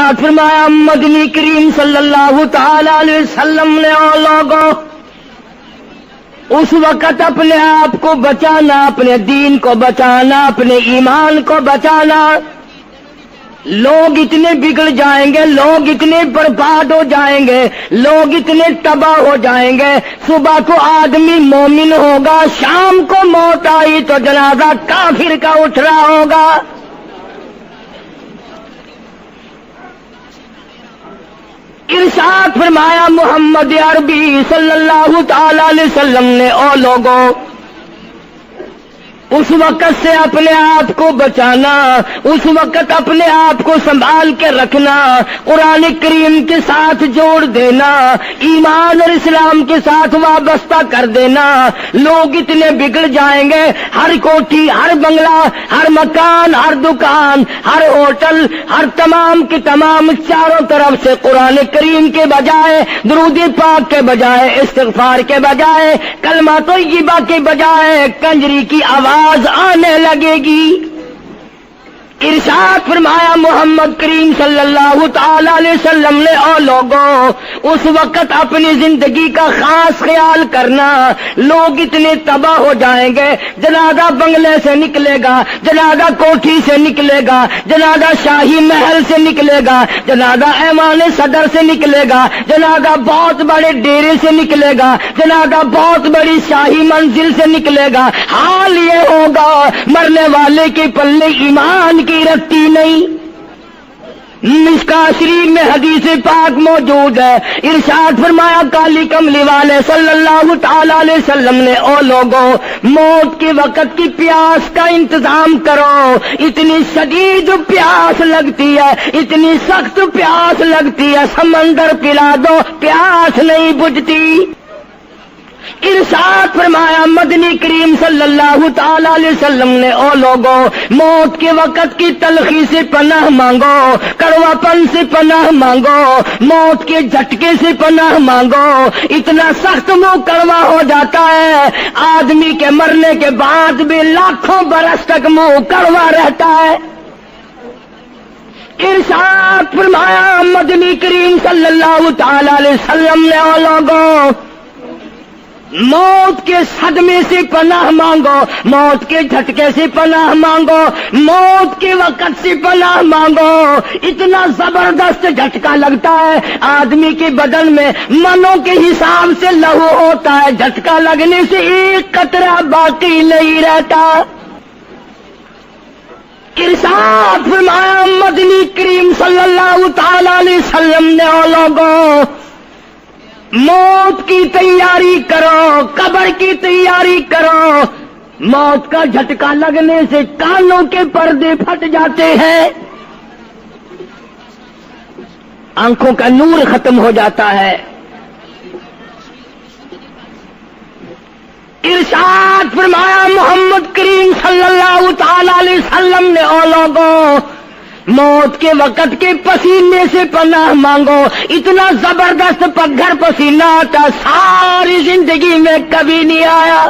ارشاد فرمایا مدنی کریم صلی اللہ تعالی علیہ وسلم نے اور لوگوں اس وقت اپنے آپ کو بچانا، اپنے دین کو بچانا، اپنے ایمان کو بچانا. لوگ اتنے بگڑ جائیں گے، لوگ اتنے برباد ہو جائیں گے، لوگ اتنے تباہ ہو جائیں گے. صبح کو آدمی مومن ہوگا، شام کو موت آئی تو جنازہ کافر کا اٹھ رہا ہوگا. ارشاد فرمایا محمد عربی صلی اللہ تعالی علیہ وسلم نے او لوگوں اس وقت سے اپنے آپ کو بچانا، اس وقت اپنے آپ کو سنبھال کے رکھنا، قرآن کریم کے ساتھ جوڑ دینا، ایمان اور اسلام کے ساتھ وابستہ کر دینا. لوگ اتنے بگڑ جائیں گے، ہر کوٹھی، ہر بنگلہ، ہر مکان، ہر دکان، ہر ہوٹل، ہر تمام کے تمام چاروں طرف سے قرآن کریم کے بجائے، درود پاک کے بجائے، استغفار کے بجائے، کلمہ طیبہ کے بجائے کنجری کی آواز آنے لگے گی. ارشاد فرمایا محمد کریم صلی اللہ تعالی علیہ وسلم نے او لوگوں اس وقت اپنی زندگی کا خاص خیال کرنا. لوگ اتنے تباہ ہو جائیں گے، جنازہ بنگلے سے نکلے گا، جنازہ کوٹھی سے نکلے گا، جنازہ شاہی محل سے نکلے گا، جنازہ ایوان صدر سے نکلے گا، جنازہ بہت بڑے ڈیرے سے نکلے گا، جنازہ بہت بڑی شاہی منزل سے نکلے گا. حال یہ ہوگا مرنے والے کے پلے ایمان کی رتی نہیں. مشکاۃ شریف میں حدیث پاک موجود ہے. ارشاد فرمایا کالی کملی والے صلی اللہ تعالی علیہ وسلم نے او لوگوں موت کے وقت کی پیاس کا انتظام کرو. اتنی شدید پیاس لگتی ہے، اتنی سخت پیاس لگتی ہے، سمندر پلا دو پیاس نہیں بجھتی. ارشاد فرمایا مدنی کریم صلی اللہ تعالی علیہ وسلم نے او لوگوں موت کے وقت کی تلخی سے پناہ مانگو، کڑوا پن سے پناہ مانگو، موت کے جھٹکے سے پناہ مانگو. اتنا سخت منہ کڑوا ہو جاتا ہے، آدمی کے مرنے کے بعد بھی لاکھوں برس تک منہ کڑوا رہتا ہے. ارشاد فرمایا مدنی کریم صلی اللہ تعالی علیہ وسلم نے او لوگوں موت کے صدمے سے پناہ مانگو، موت کے جھٹکے سے پناہ مانگو، موت کے وقت سے پناہ مانگو. اتنا زبردست جھٹکا لگتا ہے، آدمی کے بدن میں منوں کے حساب سے لہو ہوتا ہے، جھٹکا لگنے سے ایک قطرہ باقی نہیں رہتا. ارشاد فرمایا مدنی کریم صلی اللہ تعالی علیہ وسلم نے او لوگوں موت کی تیاری کرو، قبر کی تیاری کرو. موت کا جھٹکا لگنے سے کانوں کے پردے پھٹ جاتے ہیں، آنکھوں کا نور ختم ہو جاتا ہے. ارشاد فرمایا محمد کریم صلی اللہ تعالی علیہ وسلم نے او لوگوں موت کے وقت کے پسینے سے پناہ مانگو. اتنا زبردست پگھر پسینہ آتا ساری زندگی میں کبھی نہیں آیا.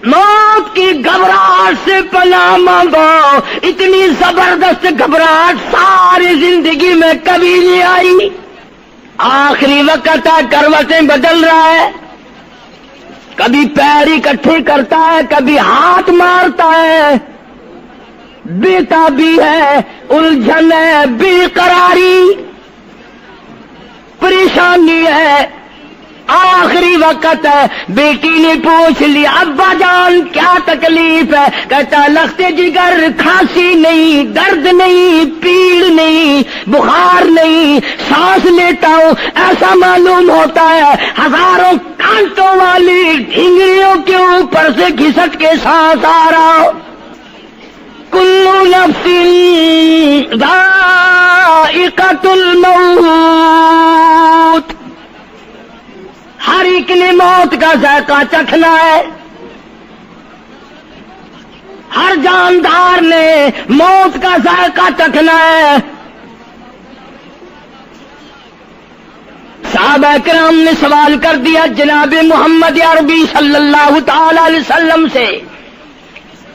موت کی گھبراہٹ سے پناہ مانگو. اتنی زبردست گھبراہٹ ساری زندگی میں کبھی نہیں آئی. آخری وقت ہے، کروٹیں بدل رہا ہے، کبھی پیر اکٹھے کرتا ہے، کبھی ہاتھ مارتا ہے، بےتابی ہے، الجھن ہے، بے قراری، پریشانی ہے. آخری وقت ہے. بیٹی نے پوچھ لیا ابا جان کیا تکلیف ہے؟ کہتا لخت جگر، کھانسی نہیں، درد نہیں، پیڑ نہیں، بخار نہیں، سانس لیتا ہوں ایسا معلوم ہوتا ہے ہزاروں کانٹوں والی ڈھنگریوں کے اوپر سے گھسٹ کے سانس آ رہا ہو. کلو نفس ذائقۃ الموت، ہر ایک نے موت کا ذائقہ چکھنا ہے. ہر جاندار نے موت کا ذائقہ چکھنا ہے. صحابہ کرام نے سوال کر دیا جناب محمد عربی صلی اللہ تعالی علیہ وسلم سے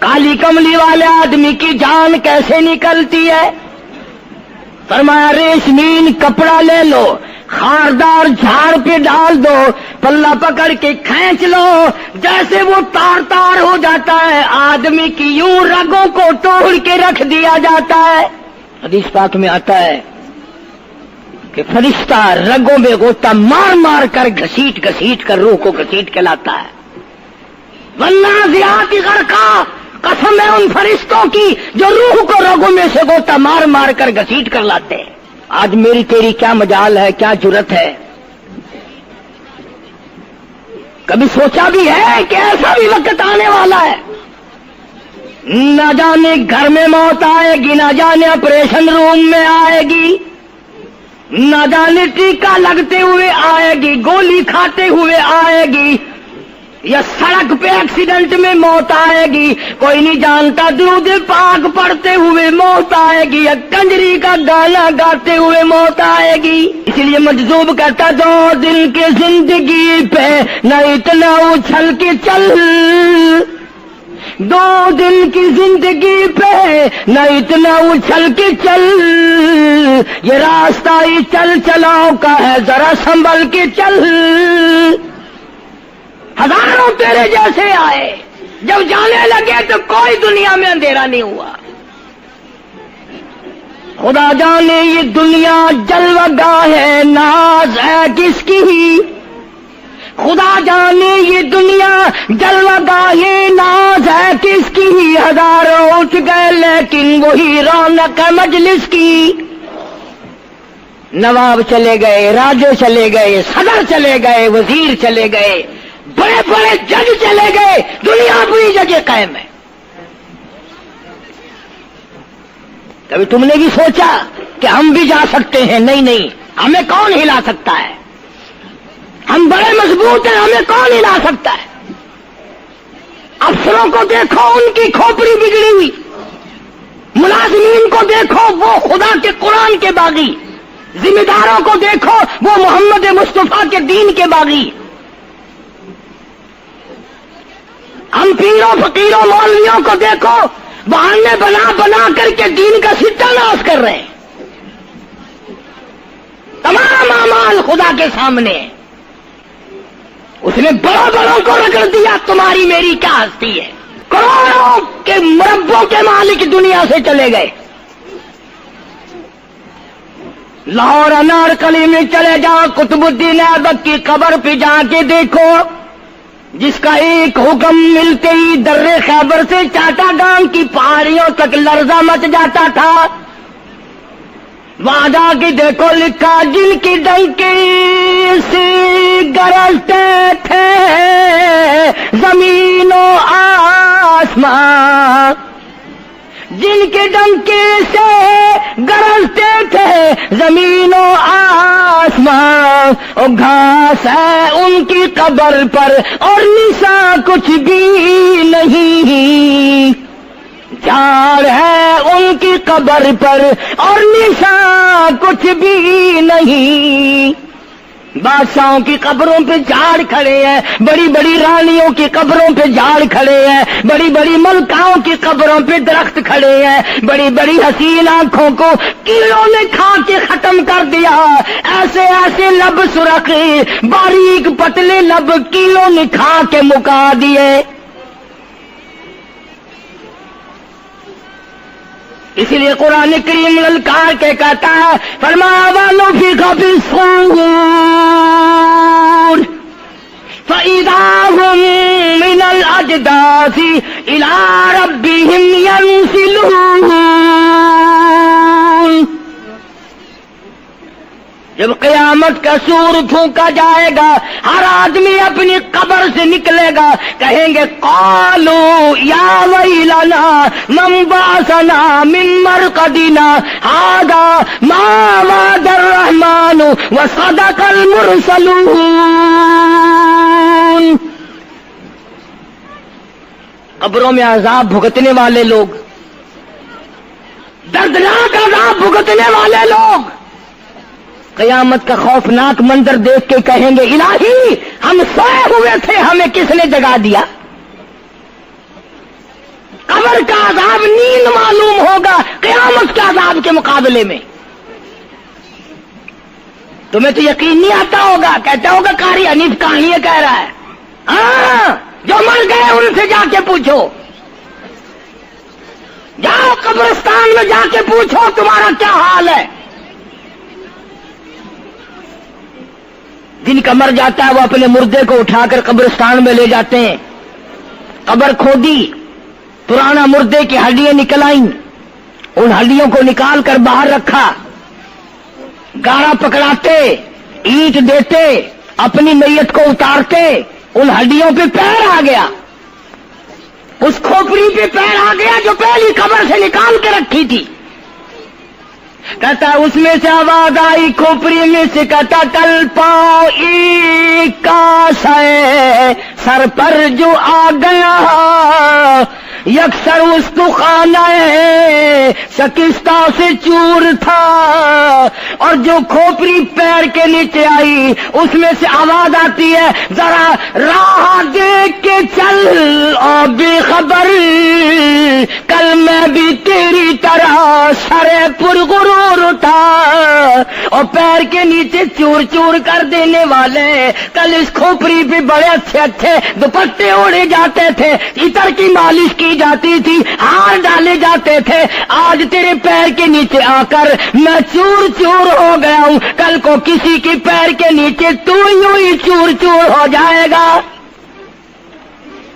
کالی کملی والے آدمی کی جان کیسے نکلتی ہے؟ فرمایا ریشمین کپڑا لے لو، خاردار جھاڑ پہ ڈال دو، پلہ پکڑ کے کھینچ لو، جیسے وہ تار تار ہو جاتا ہے آدمی کی یوں رگوں کو توڑ کے رکھ دیا جاتا ہے۔ حدیث پاک میں آتا ہے کہ فرشتہ رگوں میں غوطہ مار مار کر گھسیٹ گھسیٹ کر روح کو گھسیٹ کے لاتا ہے۔ والنازعات غرقا، قسم ہے ان فرشتوں کی جو روح کو رگوں میں سے غوطہ مار مار کر گھسیٹ کر لاتے ہیں۔ آج میری تیری کیا مجال ہے، کیا جرت ہے؟ کبھی سوچا بھی ہے کہ ایسا بھی وقت آنے والا ہے، نہ جانے گھر میں موت آئے گی، نہ جانے آپریشن روم میں آئے گی، نہ جانے ٹیکا لگتے ہوئے آئے گی، گولی کھاتے ہوئے آئے گی، یا سڑک پہ ایکسیڈنٹ میں موت آئے گی، کوئی نہیں جانتا، درود پاک پڑھتے ہوئے موت آئے گی، یا کنجری کا گانا گاتے ہوئے موت آئے گی۔ اس لیے مجذوب کرتا 2 دن کی زندگی پہ نہ اتنا اچھل کے چل، 2 دن کی زندگی پہ نہ اتنا اچھل کے چل، یہ راستہ ہی چل چلاؤ کا ہے، ذرا سنبھل کے چل۔ ہزاروں تیرے جیسے آئے، جب جانے لگے تو کوئی دنیا میں اندھیرا نہیں ہوا۔ خدا جانے یہ دنیا جلوہ گاہ ہے، ناز ہے کس کی؟ خدا جانے یہ دنیا جلوہ گاہ ہے، ناز ہے کس کی؟ ہزاروں اٹھ گئے لیکن وہی رونق ہے مجلس کی۔ نواب چلے گئے، راجے چلے گئے، صدر چلے گئے، وزیر چلے گئے، بڑے بڑے جج چلے گئے، دنیا اپنی جگہ قائم ہے۔ کبھی تم نے بھی سوچا کہ ہم بھی جا سکتے ہیں؟ نہیں نہیں، ہمیں کون ہلا سکتا ہے؟ ہم بڑے مضبوط ہیں، ہمیں کون ہلا سکتا ہے؟ افسروں کو دیکھو، ان کی کھوپڑی بگڑی ہوئی، ملازمین کو دیکھو وہ خدا کے قرآن کے باغی، ذمہ داروں کو دیکھو وہ محمد مصطفیٰ کے دین کے باغی۔ ہم پیروں فقیروں مولویوں کو دیکھو، بہانے بنا بنا کر کے دین کا ستہ ناش کر رہے ہیں۔ تمام اعمال خدا کے سامنے، اس نے بڑوں بڑوں کو رگڑ دیا، تمہاری میری کیا ہستی ہے؟ کروڑوں کے مربوں کے مالک دنیا سے چلے گئے۔ لاہور انارکلی میں چلے جاؤ، قطب الدین ایبک کی قبر پہ جا کے دیکھو، جس کا ایک حکم ملتے ہی در خیبر سے چاٹا گام کی پہاڑیوں تک لرزہ مچ جاتا تھا۔ وہاں جا کے دیکھو لکھا، جن کی ڈنکی سے گرجتے تھے زمین و آسمان، جن کے ڈنکی سے گرجتے تھے زمین و آسمان، اور گھاس ہے ان کی قبر پر اور نشان کچھ بھی نہیں، جھاڑ ہے ان کی قبر پر اور نشان کچھ بھی نہیں۔ بادشاہوں کی قبروں پہ جھاڑ کھڑے ہیں، بڑی بڑی رانیوں کی قبروں پہ جھاڑ کھڑے ہیں، بڑی بڑی ملکاؤں کی قبروں پہ درخت کھڑے ہیں، بڑی بڑی حسین آنکھوں کو کیڑوں نے کھا کے ختم کر دیا، ایسے ایسے لب سرخ باریک پتلے لب کیڑوں نے کھا کے مکا دیے۔ اسی لیے قرآن کریم للکار کے کہتا ہے، فرمایا وَنُفِخَ فِي الصُّورِ فَإِذَا هُم مِّنَ الْأَجْدَاثِ إِلَىٰ رَبِّهِمْ يَنسِلُونَ۔ جب قیامت کا سور پھونکا جائے گا، ہر آدمی اپنی قبر سے نکلے گا، کہیں گے قالو یا ویلنا من بعثنا من مرقدنا ھذا ما وعد الرحمن وصدق المرسلون۔ قبروں میں عذاب بھگتنے والے لوگ، دردناک عذاب بھگتنے والے لوگ قیامت کا خوفناک منظر دیکھ کے کہیں گے الہی ہم سوئے ہوئے تھے، ہمیں کس نے جگا دیا؟ قبر کا عذاب نیند معلوم ہوگا قیامت کے عذاب کے مقابلے میں. تمہیں تو یقین نہیں آتا ہوگا, کہتا ہوگا قاری حنیف کہانیاں کہہ رہا ہے. ہاں, جو مر گئے ان سے جا کے پوچھو, جاؤ قبرستان میں جا کے پوچھو تمہارا کیا حال ہے. جن کا مر جاتا ہے وہ اپنے مردے کو اٹھا کر قبرستان میں لے جاتے ہیں. قبر کھودی, پرانا مردے کی ہڈیاں نکل آئیں, ان ہڈیوں کو نکال کر باہر رکھا, گاڑا پکڑاتے, اینٹ دیتے, اپنی میت کو اتارتے, ان ہڈیوں پہ پیر آ گیا, اس کھوپڑی پہ پیر آ گیا جو پہلی قبر سے نکال کے رکھی تھی. کہتا اس میں سے آواز آئی کھوپڑی میں سے, کہتا کل پاؤں ایک کا سر پر جو آ گیا, یکسر استخانہ شکستہ سے چور تھا, اور جو کھوپڑی پیر کے نیچے آئی اس میں سے آواز آتی ہے ذرا راہ دیکھ کے چل اور بے خبر, کل میں بھی تیری طرح سر پرغرور تھا. اور پیر کے نیچے چور چور کر دینے والے, کل اس کھوپڑی پہ بڑے اچھے اچھے دوپٹے اوڑے جاتے تھے, عطر کی مالش کی جاتی تھی, ہار ڈالے جاتے تھے, آج تیرے پیر کے نیچے آ کر میں چور چور ہو گیا ہوں, کل کو کسی کی پیر کے نیچے تو یوں ہی چور چور ہو جائے گا.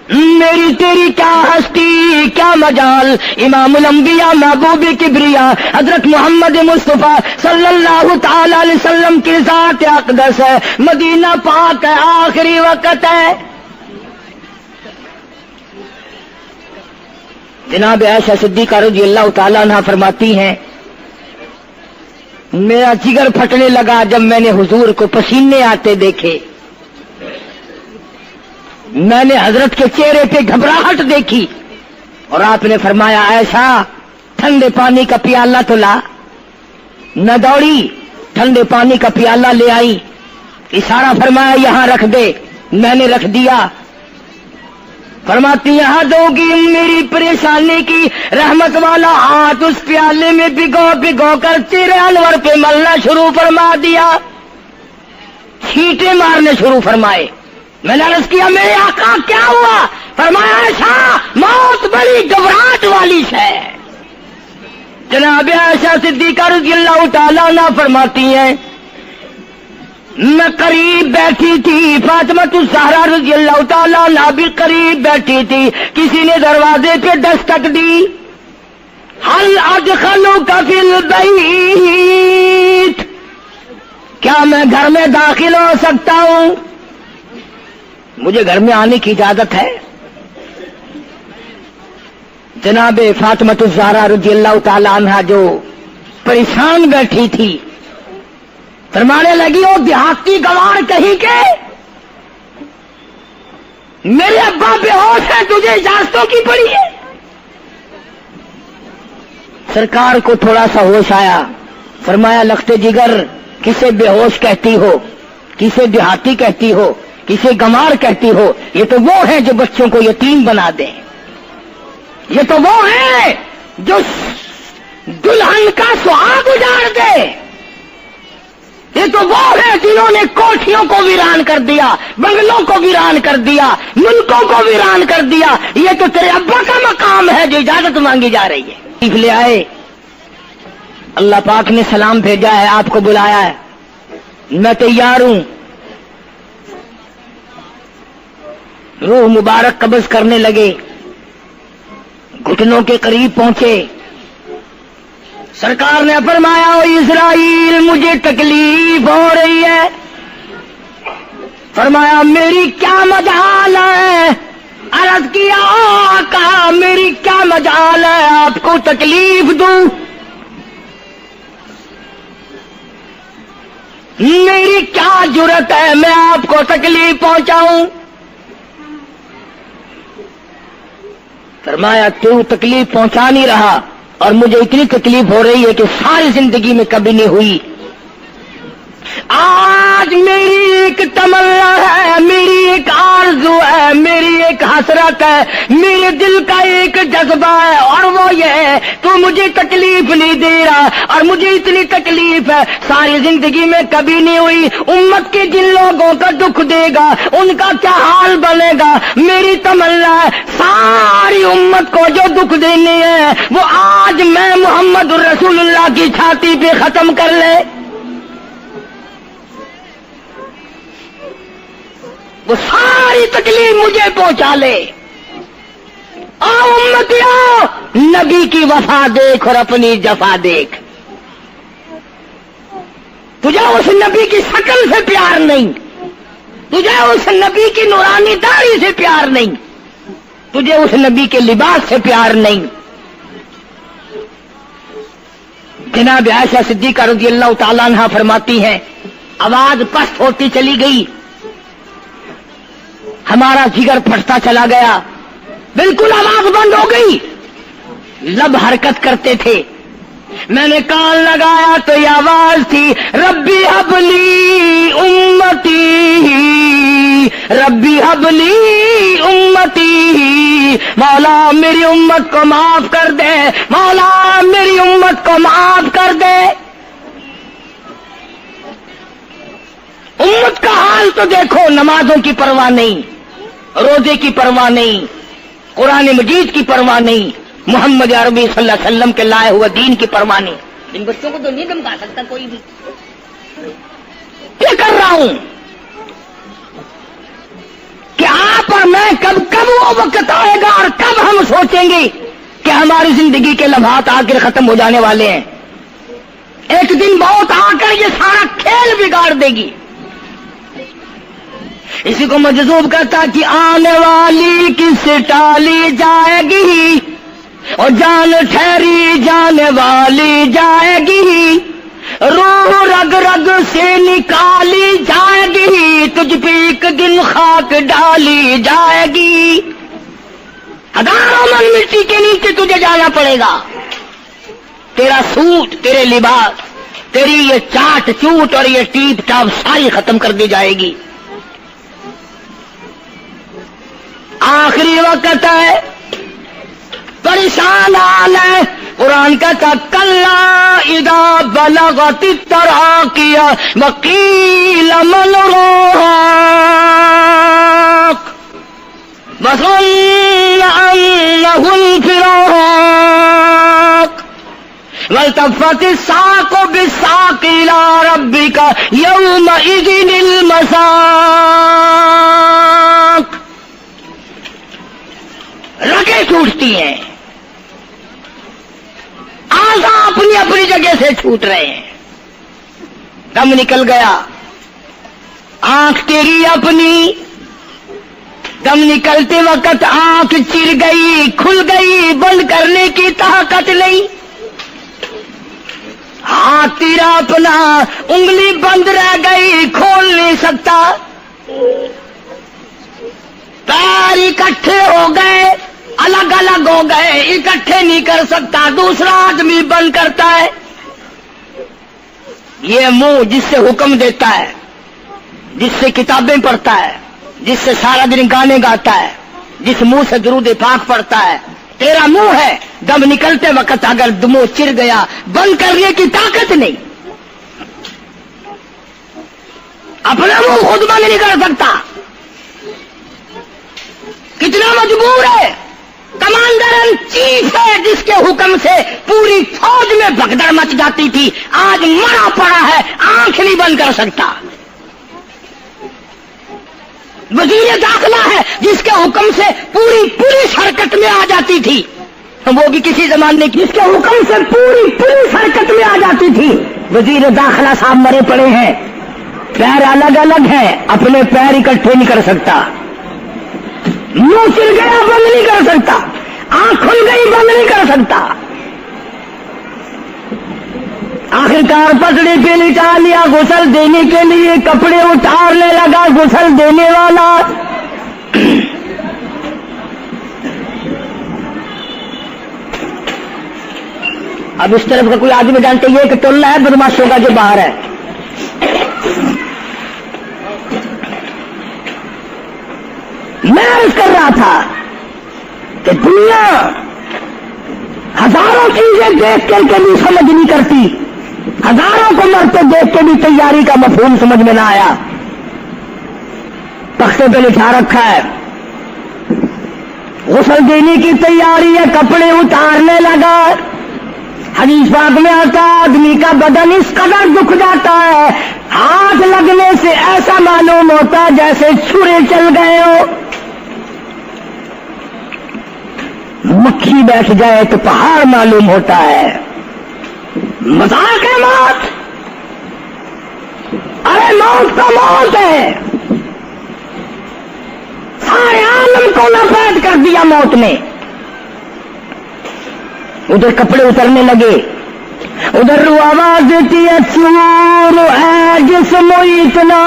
میری تیری کیا ہستی کیا مجال. امام الانبیاء محبوب کبریا حضرت محمد مصطفیٰ صلی اللہ تعالی علیہ وسلم کی ذات اقدس ہے, مدینہ پاک ہے, آخری وقت ہے. جناب عائشہ صدیقہ رضی اللہ تعالیٰ عنہ فرماتی ہیں میرا جگر پھٹنے لگا جب میں نے حضور کو پسینے آتے دیکھے. میں نے حضرت کے چہرے پہ گھبراہٹ دیکھی, اور آپ نے فرمایا عائشہ ٹھنڈے پانی کا پیالہ تو لا. نہ دوڑی, ٹھنڈے پانی کا پیالہ لے آئی, اشارہ فرمایا یہاں رکھ دے. میں نے رکھ دیا. فرماتی یہاں دو گی میری پریشانی کی رحمت والا ہاتھ اس پیالے میں بھگو بھگو کر تیرے انور پہ ملنا شروع فرما دیا, چھینٹے مارنے شروع فرمائے. میں نے عرض کیا میرے آقا کیا ہوا؟ فرمایا عائشہ موت بڑی گھبراہٹ والی ہے. جناب عائشہ صدیقہ رضی اللہ تعالیٰ عنہ فرماتی ہیں میں قریب بیٹھی تھی, فاطمہ الزہرا رضی اللہ تعالیٰ عنہ بھی قریب بیٹھی تھی, کسی نے دروازے پہ دستک دی, حل ادخلوک فی البیت, کیا میں گھر میں داخل ہو سکتا ہوں؟ مجھے گھر میں آنے کی اجازت ہے؟ جناب فاطمہ الزہرا رضی اللہ تعالی عنہا جو پریشان بیٹھی تھی فرمانے لگی وہ دیہاتی گوار کہیں کے میرے ابا بے ہوش ہے, تجھے اجازتوں کی پڑی ہے. سرکار کو تھوڑا سا ہوش آیا, فرمایا لختے جگر کسے بے ہوش کہتی ہو, کسے دیہاتی کہتی ہو, کسے گمار کہتی ہو؟ یہ تو وہ ہیں جو بچوں کو یتیم بنا دیں, یہ تو وہ ہیں جو دلہن کا سہاگ اجاڑ دے, یہ تو وہ ہیں جنہوں نے کوٹھیوں کو ویران کر دیا, بنگلوں کو ویران کر دیا, ملکوں کو ویران کر دیا. یہ تو تیرے ابا کا مقام ہے جو اجازت مانگی جا رہی ہے. لے آئے, اللہ پاک نے سلام بھیجا ہے, آپ کو بلایا ہے, میں تیار ہوں. روح مبارک قبض کرنے لگے, گھٹنوں کے قریب پہنچے. سرکار نے فرمایا او اسرائیل مجھے تکلیف ہو رہی ہے. فرمایا میری کیا مجال ہے؟ عرض کیا آقا میری کیا مجال ہے آپ کو تکلیف دوں؟ میری کیا جرت ہے میں آپ کو تکلیف پہنچاؤں؟ فرمایا تو تکلیف پہنچا نہیں رہا, اور مجھے اتنی تکلیف ہو رہی ہے کہ ساری زندگی میں کبھی نہیں ہوئی. آج میری ایک تمنا ہے، میری ایک آرزو ہے، میری ایک حسرت ہے، میرے دل کا ایک جذبہ ہے، اور وہ یہ ہے تو مجھے تکلیف نہیں دے رہا، اور مجھے اتنی تکلیف ہے ساری زندگی میں کبھی نہیں ہوئی۔ امت کے جن لوگوں کا دکھ دے گا ان کا کیا حال بنے گا؟ میری تمنا ہے ساری امت کو جو دکھ دینے ہیں وہ آج میں محمد رسول اللہ کی چھاتی پہ ختم کر لے، وہ ساری تکلیف مجھے پہنچا لے۔ آؤ امتیوں، نبی کی وفا دیکھ اور اپنی جفا دیکھ۔ تجھے اس نبی کی شکل سے پیار نہیں، تجھے اس نبی کی نورانی داڑھی سے پیار نہیں، تجھے اس نبی کے لباس سے پیار نہیں۔ جناب عائشہ صدیقہ رضی اللہ تعالیٰ عنہا فرماتی ہیں آواز پست ہوتی چلی گئی، ہمارا جگر پھٹتا چلا گیا، بالکل آواز بند ہو گئی، لب حرکت کرتے تھے۔ میں نے کان لگایا تو یہ آواز تھی، ربی حبلی امتی، ربی حبلی امتی، مولا میری امت کو معاف کر دے، مولا میری امت کو معاف کر دے۔ امت کا حال تو دیکھو، نمازوں کی پرواہ نہیں، روزے کی پرواہ نہیں، قرآن مجید کی پرواہ نہیں، محمد عربی صلی اللہ علیہ وسلم کے لائے ہوئے دین کی پرواہ نہیں۔ ان بچوں کو تو نہیں دمکا سکتا کوئی بھی۔ کیا کر رہا ہوں کہ آپ اور میں کب وہ وقت آئے گا اور کب ہم سوچیں گے کہ ہماری زندگی کے لمحات آ کر ختم ہو جانے والے ہیں۔ ایک دن بہت آ کر یہ سارا کھیل بگاڑ دے گی۔ اسی کو مجذوب کرتا کہ آنے والی کس ٹالی جائے گی، اور جان ٹھہری جانے والی جائے گی، روح رگ رگ سے نکالی جائے گی، تجھ پہ ایک دن خاک ڈالی جائے گی۔ ہزاروں من مٹی کے نیچے تجھے جانا پڑے گا، تیرا سوٹ، تیرے لباس، تیری یہ چاٹ چوٹ اور یہ ٹیپ ٹاپ ساری ختم کر دی جائے گی۔ آخری وقت ہے، پریشان حال ہے۔ قرآن کہتا کلا اذا بلغت التراقی وقیل من راق وظن انه الفراق والتفت الساق بالساق الى ربك يومئذ المساق۔ رگیں ٹوٹتی ہیں، آزا اپنی اپنی جگہ سے چھوٹ رہے ہیں، دم نکل گیا، آنکھ تیری اپنی، دم نکلتے وقت آنکھ چر گئی، کھل گئی، بند کرنے کی طاقت نہیں، ہاتھ تیرا اپنا انگلی بند رہ گئی، کھول نہیں سکتا، پیر اکٹھے ہو گئے، الگ الگ ہو گئے، اکٹھے نہیں کر سکتا، دوسرا آدمی بند کرتا ہے۔ یہ منہ جس سے حکم دیتا ہے، جس سے کتابیں پڑھتا ہے، جس سے سارا دن گانے گاتا ہے، جس منہ سے درود پاک پڑھتا ہے، تیرا منہ ہے، دم نکلتے وقت اگر منہ چر گیا، بند کرنے کی طاقت نہیں، اپنا منہ خود بند نہیں کر سکتا، کتنا مجبور ہے۔ کمانڈر ان چیف ہے جس کے حکم سے پوری فوج میں بھگدڑ مچ جاتی تھی، آج مرا پڑا ہے، آنکھ نہیں بند کر سکتا۔ وزیر داخلہ ہے جس کے حکم سے پوری پولیس حرکت میں آ جاتی تھی، وہ بھی کسی زمانے کی، جس کے حکم سے پوری پولیس حرکت میں آ جاتی تھی، وزیر داخلہ صاحب مرے پڑے ہیں، پیر الگ الگ ہیں، اپنے پیر اکٹھے نہیں کر سکتا، منہ چل گیا بند نہیں کر سکتا، آنکھ کھل گئی بند نہیں کر سکتا، آخرکار پسڑی پہ لٹا لیا، غسل دینے کے لیے کپڑے اتارنے لگا غسل دینے والا، اب اس طرف کا کوئی آدمی جانتے یہ کہ ٹولہ ہے بدماشوں کا جو باہر ہے، رہا تھا کہ دنیا ہزاروں چیزیں دیکھ کر کے بھی سمجھ نہیں کرتی، ہزاروں کو مرتے دیکھ کے بھی تیاری کا مفہوم سمجھ میں نہ آیا. تختے پہ لکھا رکھا ہے غسل دینے کی تیاری ہے، کپڑے اتارنے لگا. حدیث پاک میں آتا ہے آدمی کا بدن اس قدر دکھ جاتا ہے، ہاتھ لگنے سے ایسا معلوم ہوتا ہے جیسے چھرے چل گئے ہو. مکھی بیٹھ جائے تو پہاڑ معلوم ہوتا ہے. مذاق ہے موت، ارے موت تو موت ہے. سارے عالم کو لپیٹ کر دیا موت نے. ادھر کپڑے اترنے لگے، ادھر رو آواز دیتی ہے چور ہے جسم اتنا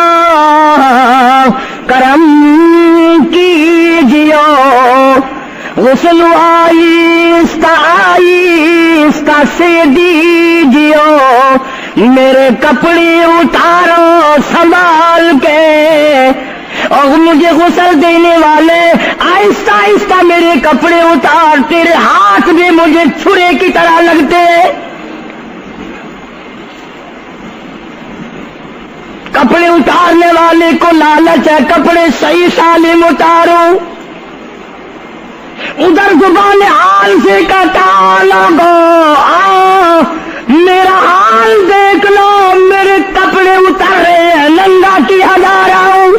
کرم کیجیو، غسل آہستہ آہستہ سے دیجیو، میرے کپڑے اتارو سنبھال کے. اور مجھے غسل دینے والے آہستہ آہستہ میرے کپڑے اتار، تیرے ہاتھ بھی مجھے چھرے کی طرح لگتے. کپڑے اتارنے والے کو لالچ ہے کپڑے صحیح سالم اتارو. ادھر زبان حال سے کہتا لوگو میرا حال دیکھ لو، میرے کپڑے اتر رہے ہیں، ننگا کیا جا رہا ہوں.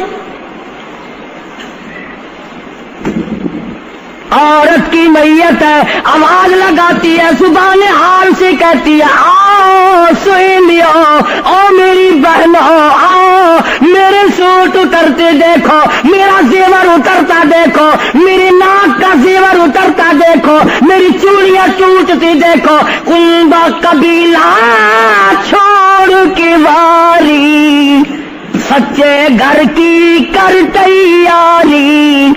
عورت کی میت ہے، آواز لگاتی ہے، زبان حال سے کہتی ہے آؤ سہیلیو، او میری بہنوں آؤ، میرے سوٹ اترتے دیکھو، میرا زیور اترتا دیکھو، میری ناک کا زیور اترتا دیکھو، میری چوڑیاں ٹوٹتی دیکھو. کنبا قبیلہ چھوڑ کے واری، سچے گھر کی کر تیاری،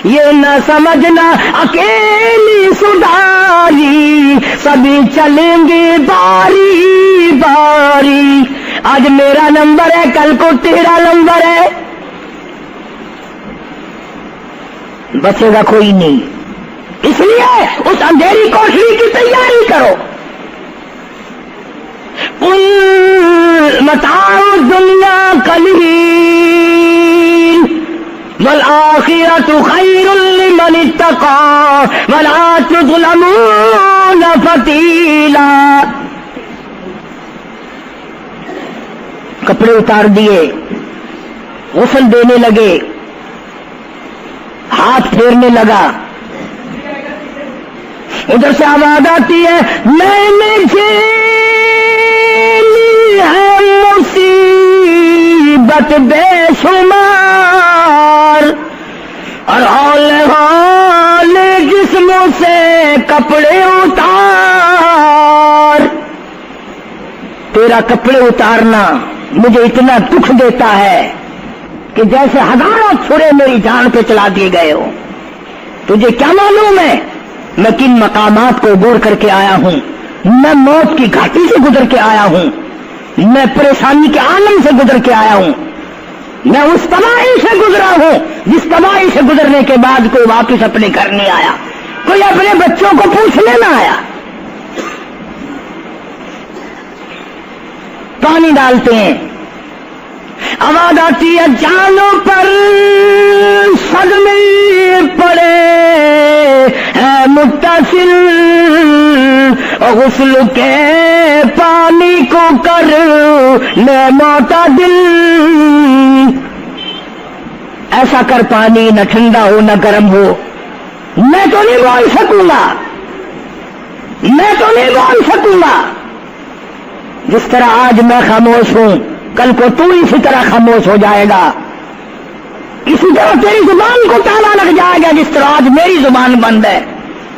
یہ نہ سمجھنا اکیلی سدھاری، سبھی چلیں گے باری باری. آج میرا نمبر ہے، کل کو تیرا نمبر ہے، بچے گا کوئی نہیں. اس لیے اس اندھیری کوٹری کی تیاری کرو. متاع الدنیا قلیل والآخرۃ خیر لمن اتقى ولا تظلمون فتیلا. کپڑے اتار دیے، غسل دینے لگے، ہاتھ پھیرنے لگا. ادھر سے آواز آتی ہے میں نے جھیلی ہے مصیبت بے شمار، اور ہولے جسموں سے کپڑے اتار. تیرا کپڑے اتارنا مجھے اتنا دکھ دیتا ہے کہ جیسے ہزاروں چھرے میری جان پہ چلا دیے گئے ہو. تجھے کیا معلوم ہے میں کن مقامات کو عبور کر کے آیا ہوں، میں موت کی گھاٹی سے گزر کے آیا ہوں، میں پریشانی کے عالم سے گزر کے آیا ہوں، میں اس تباہی سے گزرا ہوں جس تباہی سے گزرنے کے بعد کوئی واپس اپنے گھر نہیں آیا، کوئی اپنے بچوں کو پوچھنے نہ آیا. پانی ڈالتے ہیں، آواز آتی ہے جانوں پر صدمے پڑے ہے متصل، غسل کے پانی کو کر لے معتدل. ایسا کر پانی نہ ٹھنڈا ہو نہ گرم ہو. میں تو نہیں بول سکوں گا، میں تو نہیں بول سکوں گا. جس طرح آج میں خاموش ہوں کل کو تو اسی طرح خاموش ہو جائے گا. اسی طرح تیری زبان کو تالا لگ جائے گا جس طرح آج میری زبان بند ہے.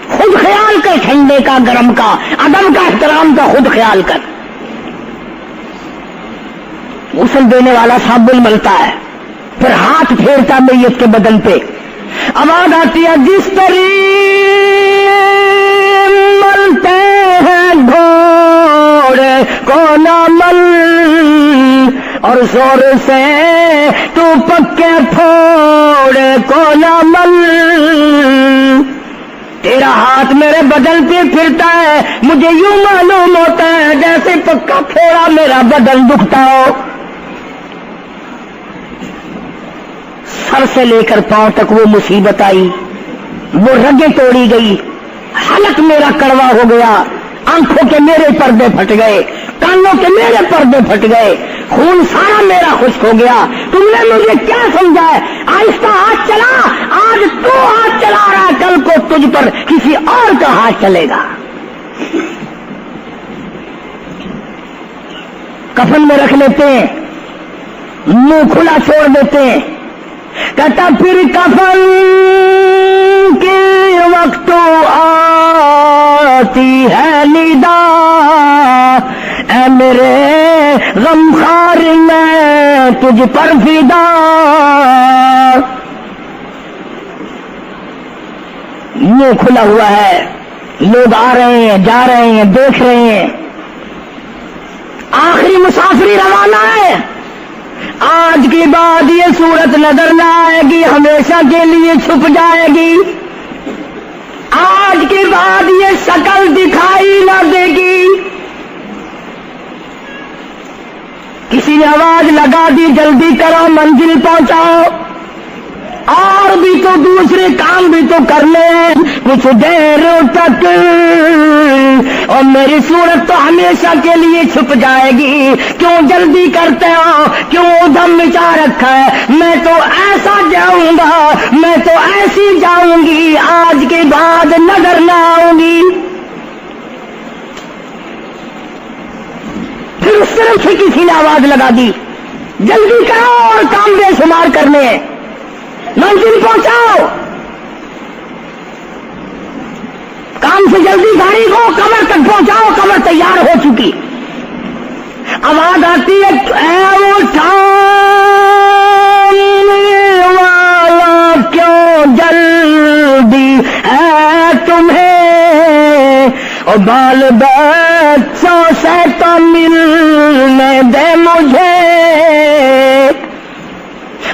خود خیال کر، ٹھنڈے کا گرم کا ادب کا احترام کا خود خیال کر. غسل دینے والا صابن ملتا ہے، پھر ہاتھ پھیرتا میت کے بدن پہ. آواز آتی ہے جس طرح ملتے ہیں گھوڑے کو نہ مل، اور زور سے تو پکے پھوڑے کو نہ مل، تیرا ہاتھ میرے بدن پہ پھرتا ہے، مجھے یوں معلوم ہوتا ہے جیسے پکا پھوڑا میرا بدن دکھتا ہو۔ سر سے لے کر پاؤں تک وہ مصیبت آئی، وہ رگیں توڑی گئی، حلق میرا کڑوا ہو گیا، آنکھوں کے میرے پردے پھٹ گئے، کانوں کے میرے پردے پھٹ گئے، خون سارا میرا خشک ہو گیا۔ تم نے مجھے کیا سمجھا ہے؟ آہستہ ہاتھ چلا، آج تو ہاتھ چلا رہا، کل کو تجھ پر کسی اور کا ہاتھ چلے گا۔ کفن میں رکھ لیتے ہیں، منہ کھلا چھوڑ دیتے ہیں، کہتا پھر کفن کے وقت آتی ہے ندا، اے میرے غمخوار میں تجھ پر فدا۔ منہ کھلا ہوا ہے، لوگ آ رہے ہیں، جا رہے ہیں، دیکھ رہے ہیں، آخری مسافری روانہ ہے۔ آج کے بعد یہ صورت نظر نہ آئے گی، ہمیشہ کے لیے چھپ جائے گی۔ آج کے بعد یہ شکل دکھائی نہ دے گی۔ کسی نے آواز لگا دی، جلدی کرو، منزل پہنچاؤ، اور بھی تو دوسرے کام بھی تو کر لیں کچھ دیر تک، اور میری صورت تو ہمیشہ کے لیے چھپ جائے گی۔ کیوں جلدی کرتے ہو؟ کیوں ادھم مچا رکھا ہے؟ میں تو ایسا جاؤں گا، میں تو ایسی جاؤں گی، آج کے بعد نظر نہ آؤں گی۔ پھر اس طرف سے کسی نے آواز لگا دی، جلدی کرو اور کام بے شمار کرنے ہیں، منزل پہنچاؤ، کام سے جلدی گاڑی کو قبر تک پہنچاؤ، قبر تیار ہو چکی۔ آواز آتی ہے، اے اٹھانے والا کیوں جلدی ہے تمہیں، اور بال بچوں سے تو ملنے دے مجھے،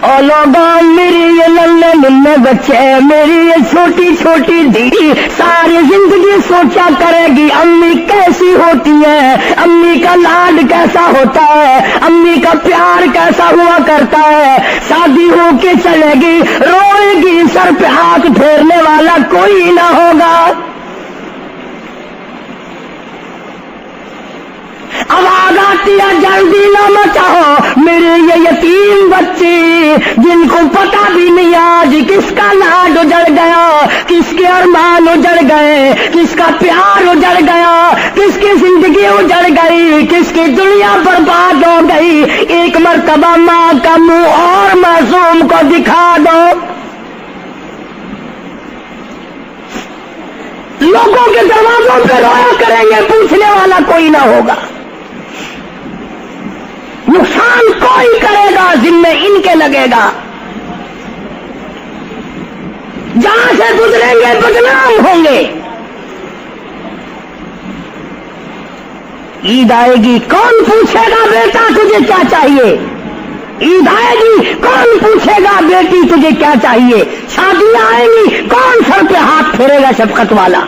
اور لوگوں میری یہ ننھے ننھے بچے، میری یہ چھوٹی چھوٹی دھی ساری زندگی سوچا کرے گی امی کیسی ہوتی ہے، امی کا لاڈ کیسا ہوتا ہے، امی کا پیار کیسا ہوا کرتا ہے۔ شادی ہو کے چلے گی، روئے گی، سر پہ ہاتھ پھیرنے والا کوئی نہ ہوگا۔ آواز آتی ہے، جلدی نہ مچاؤ، میرے یہ یتیم بچے جن کو پتہ بھی نہیں آج کس کا لاڈ اجڑ گیا، کس کے ارمان اجڑ گئے، کس کا پیار اجڑ گیا، کس کی زندگی اجڑ گئی، کس کی دنیا برباد ہو گئی۔ ایک مرتبہ ماں کا منہ اور معصوم کو دکھا دو۔ لوگوں کے دروازوں پہ رویا کریں گے، پوچھنے والا کوئی نہ ہوگا، نقصان کوئی کرے گا، ذمہ ان کے لگے گا، جہاں سے گزریں گے بدنام ہوں گے۔ عید آئے گی، کون پوچھے گا بیٹا تجھے کیا چاہیے؟ عید آئے گی، کون پوچھے گا بیٹی تجھے کیا چاہیے؟ شادیاں آئیں گی، کون سر پہ ہاتھ پھیرے گا شفقت والا؟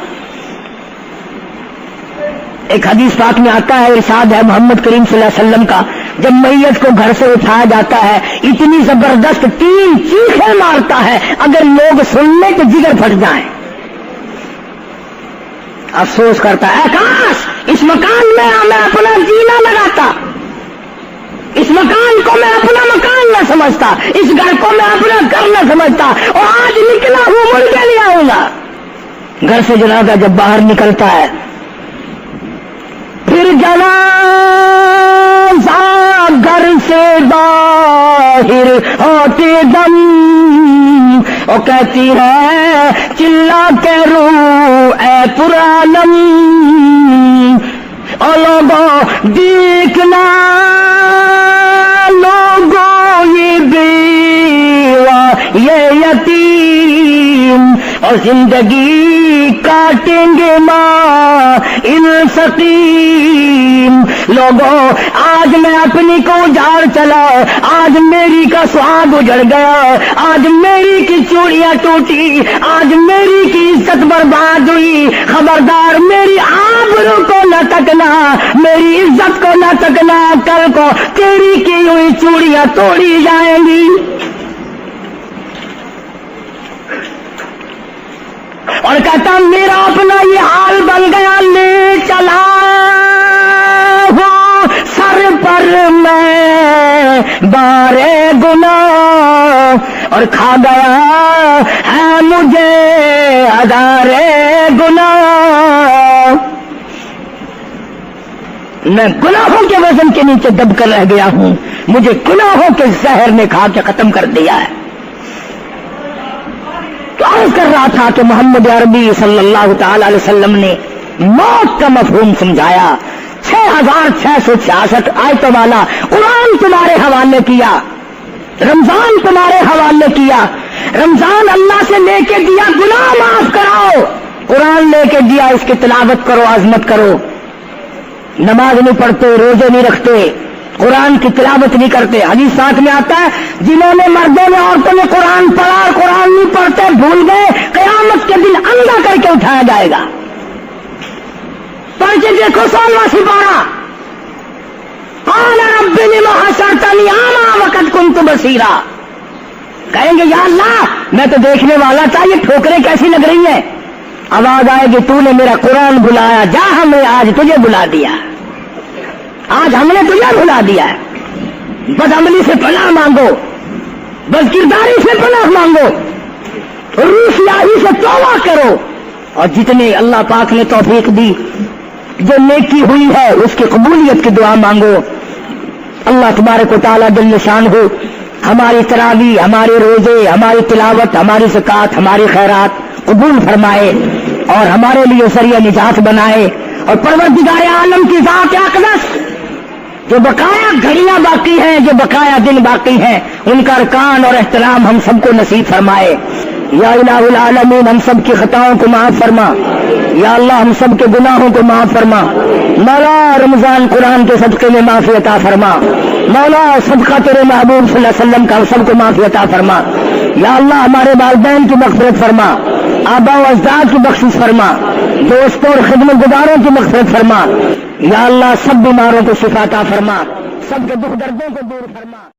ایک حدیث پاک میں آتا ہے، ارشاد ہے محمد کریم صلی اللہ علیہ وسلم کا، جب میت کو گھر سے اٹھایا جاتا ہے اتنی زبردست 3 چیخیں مارتا ہے، اگر لوگ سننے تو جگر پھٹ جائیں۔ افسوس کرتا ہے، کاش اس مکان میں میں اپنا جینا لگاتا، اس مکان کو میں اپنا مکان نہ سمجھتا، اس گھر کو میں اپنا گھر نہ سمجھتا، اور آج نکلا ہوں مڑ کے لے آؤں گا۔ گھر سے جنازہ جب باہر نکلتا ہے، پھر جنازہ گھر سے باہر ہوتے دم، وہ کہتی ہے چلا کے رو اے پرانم، اور لوگوں دیکھنا، لوگوں یہ بیوہ یہ یتیم، اور زندگی کاٹیں گے ماں ان سقیم، لوگوں آج میں اپنی کو اجاڑ چلا، آج میری کا سہاگ اجڑ گیا، آج میری کی چوڑیاں ٹوٹی، آج میری کی عزت برباد ہوئی، خبردار میری آبرو کو نہ تکنا، میری عزت کو نہ تکنا، کل کو تیری کی ہوئی چوڑیاں توڑی جائیں گی۔ اور کہتا میرا اپنا یہ حال بن گیا، لے چلا ہوں سر پر میں بارے گناہ، اور کھا گیا ہے مجھے ہزارے گناہ، میں گناہوں کے وزن کے نیچے دب کر رہ گیا ہوں، مجھے گناہوں کے زہر نے کھا کے ختم کر دیا ہے۔ تو عرض کر رہا تھا کہ محمد عربی صلی اللہ تعالی علیہ وسلم نے موت کا مفہوم سمجھایا، 6666 آیتوں والا قرآن تمہارے حوالے کیا، رمضان تمہارے حوالے کیا، رمضان اللہ سے لے کے دیا گناہ معاف کراؤ، قرآن لے کے دیا اس کی تلاوت کرو، عظمت کرو، نماز نہیں پڑھتے، روزے نہیں رکھتے، قرآن کی تلاوت نہیں کرتے۔ حدیث ساتھ میں آتا ہے جنہوں نے مردوں نے عورتوں نے قرآن پڑھا اور قرآن نہیں پڑھتے بھول گئے، قیامت کے دن اندھا کر کے اٹھایا جائے گا۔ پڑھ کے دیکھو 16واں سپارہ، قال رب لم حشرتنی اعمی وقد كنت بصیرا، کہیں گے یا اللہ میں تو دیکھنے والا تھا، یہ ٹھوکریں کیسی لگ رہی ہیں؟ آواز آئے گی تو نے میرا قرآن بلایا، جا ہم نے آج تجھے بلا دیا، آج ہم نے تجھے بلا دیا ہے۔ بد عملی سے پناہ مانگو، بد کرداری سے پناہ مانگو، روسیاہی سے توبہ کرو، اور جتنے اللہ پاک نے توفیق دی جو نیکی ہوئی ہے اس کی قبولیت کی دعا مانگو۔ اللہ تبارک و تعالیٰ جل شانہ ہماری تراویح، ہمارے روزے، ہماری تلاوت، ہماری زکوٰۃ، ہماری خیرات قبول فرمائے اور ہمارے لیے ذریعہ نجات بنائے، اور پروردگار عالم کی ذات اقدس جو بقایا گھڑیاں باقی ہیں، جو بقایا دن باقی ہیں، ان کا ارکان اور احترام ہم سب کو نصیب فرمائے۔ یا الہ العالمین ہم سب کی خطاؤں کو معاف فرما، یا اللہ ہم سب کے گناہوں کو معاف فرما، مولا رمضان قرآن کے صدقے میں معافی عطا فرما، مولا صدقہ تیرے محبوب صلی اللہ علیہ وسلم کا ہم سب کو معافی عطا فرما، یا اللہ ہمارے والدین کی مغفرت فرما، آبا و اجداد کی بخشش فرما، دوستوں اور خدمت گزاروں کی مغفرت فرما، یا اللہ سب بیماروں کو شفا عطا فرما، سب کے دکھ دردوں کو دور فرما۔